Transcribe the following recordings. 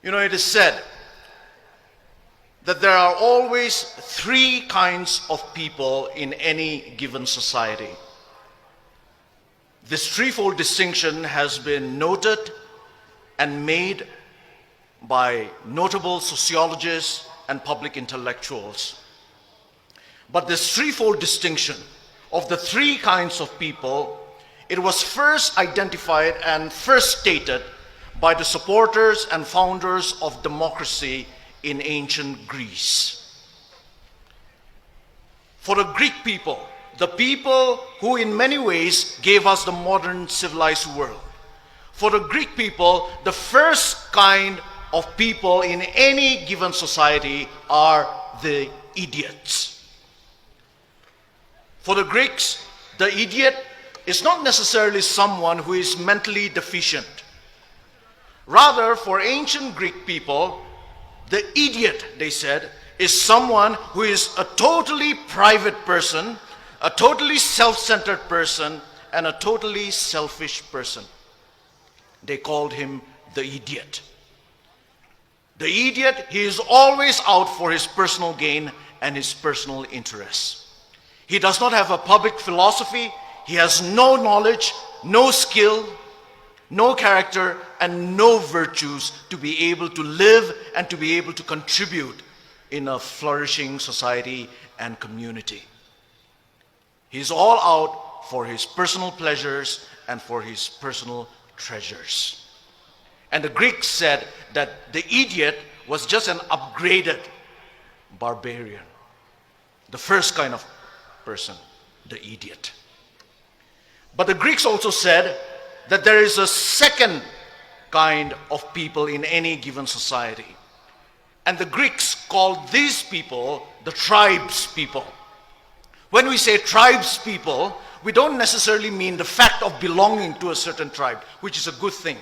You know, it is said that there are always three kinds of people in any given society. This threefold distinction has been noted and made by notable sociologists and public intellectuals. But this threefold distinction of the three kinds of people, it was first identified and first stated by the supporters and founders of democracy in ancient Greece. For the Greek people, the people who in many ways gave us the modern civilized world, for the Greek people, the first kind of people in any given society are the idiots. For the Greeks, the idiot is not necessarily someone who is mentally deficient. Rather, for ancient Greek people, the idiot, they said, is someone who is a totally private person, a totally self-centered person, and a totally selfish person. They called him the idiot. The idiot, he is always out for his personal gain and his personal interests. He does not have a public philosophy. He has no knowledge, no skill, no character, and no virtues to be able to live and to be able to contribute in a flourishing society and community. He's all out for his personal pleasures and for his personal treasures. And the Greeks said that the idiot was just an upgraded barbarian. The first kind of person, the idiot. But the Greeks also said that there is a second kind of people in any given society. And the Greeks called these people the tribes people. When we say tribes people, we don't necessarily mean the fact of belonging to a certain tribe, which is a good thing.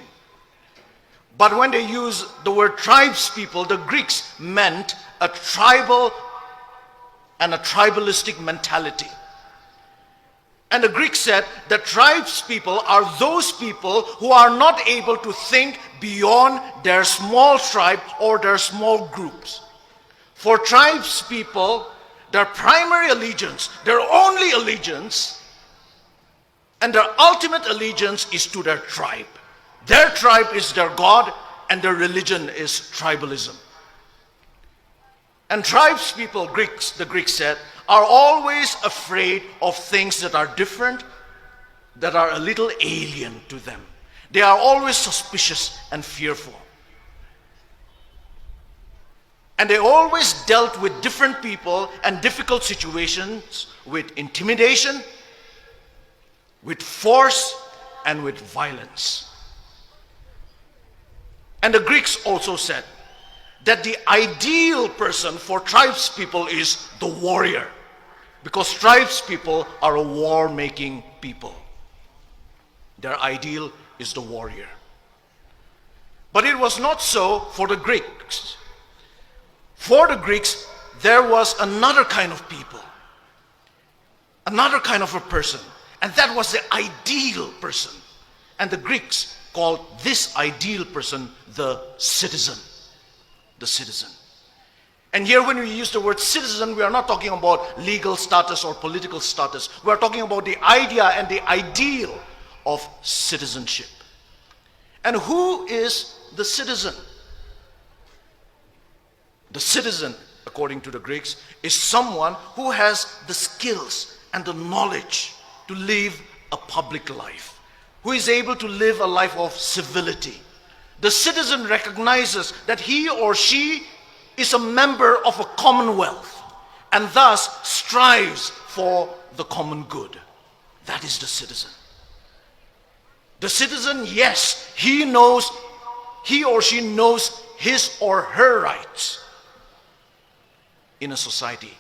But when they use the word tribes people, the Greeks meant a tribal and a tribalistic mentality. And the Greeks said that tribes people are those people who are not able to think beyond their small tribe or their small groups. For tribes people, their primary allegiance, their only allegiance, and their ultimate allegiance is to their tribe. Their tribe is their God, and their religion is tribalism. And tribes people, the Greeks said, are always afraid of things that are different, that are a little alien to them. They are always suspicious and fearful. And they always dealt with different people and difficult situations with intimidation, with force, and with violence. And the Greeks also said that the ideal person for tribes people is the warrior, because tribes people are a war-making people. Their ideal is the warrior. But it was not so for the Greeks. For the Greeks, there was another kind of people, another kind of a person, and that was the ideal person. And the Greeks called this ideal person the citizen. The citizen. And here when we use the word citizen, we are not talking about legal status or political status. We are talking about the idea and the ideal of citizenship. And who is the citizen? The citizen, according to the Greeks, is someone who has the skills and the knowledge to live a public life, who is able to live a life of civility. The citizen recognizes that he or she is a member of a commonwealth and thus strives for the common good. That is the citizen. The citizen, yes, he or she knows his or her rights in a society.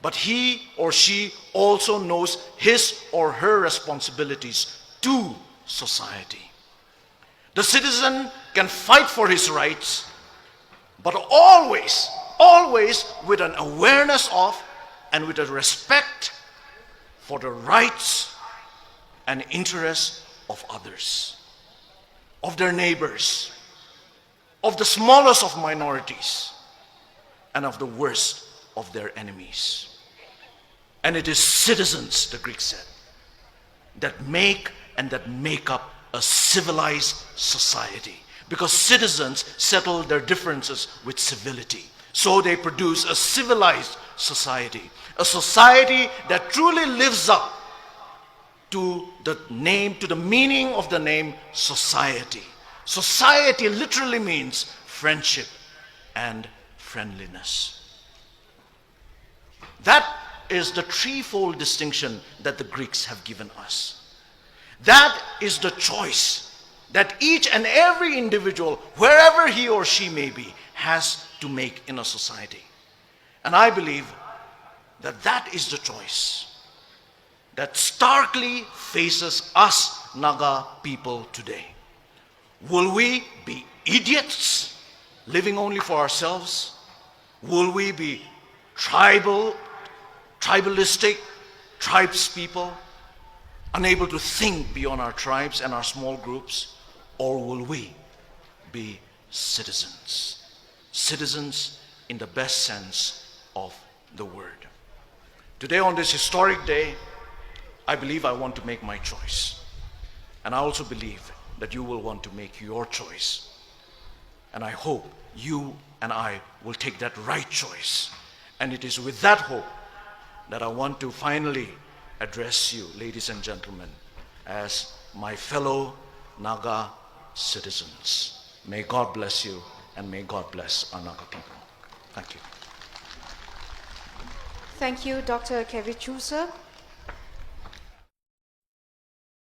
But he or she also knows his or her responsibilities to society. The citizen can fight for his rights, but always with an awareness of and with a respect for the rights and interests of others, of their neighbors. of the smallest of minorities, and of the worst of their enemies. And it is citizens, the Greeks said, that make up a civilized society. Because citizens settle their differences with civility. So they produce a civilized society. A society that truly lives up to the meaning of the name society. Society literally means friendship and friendliness. That is the threefold distinction that the Greeks have given us. That is the choice that each and every individual, wherever he or she may be, has to make in a society. And I believe that that is the choice that starkly faces us Naga people today. Will we be idiots, living only for ourselves? Will we be tribalistic, tribes people, unable to think beyond our tribes and our small groups? Or will we be citizens? Citizens in the best sense of the word. Today, on this historic day, I believe I want to make my choice. And I also believe that you will want to make your choice. And I hope you and I will take that right choice. And it is with that hope that I want to finally address you, ladies and gentlemen, as my fellow Naga citizens. May God bless you, and may God bless our Naga people. Thank you. Thank you, Dr. Kevichu, sir.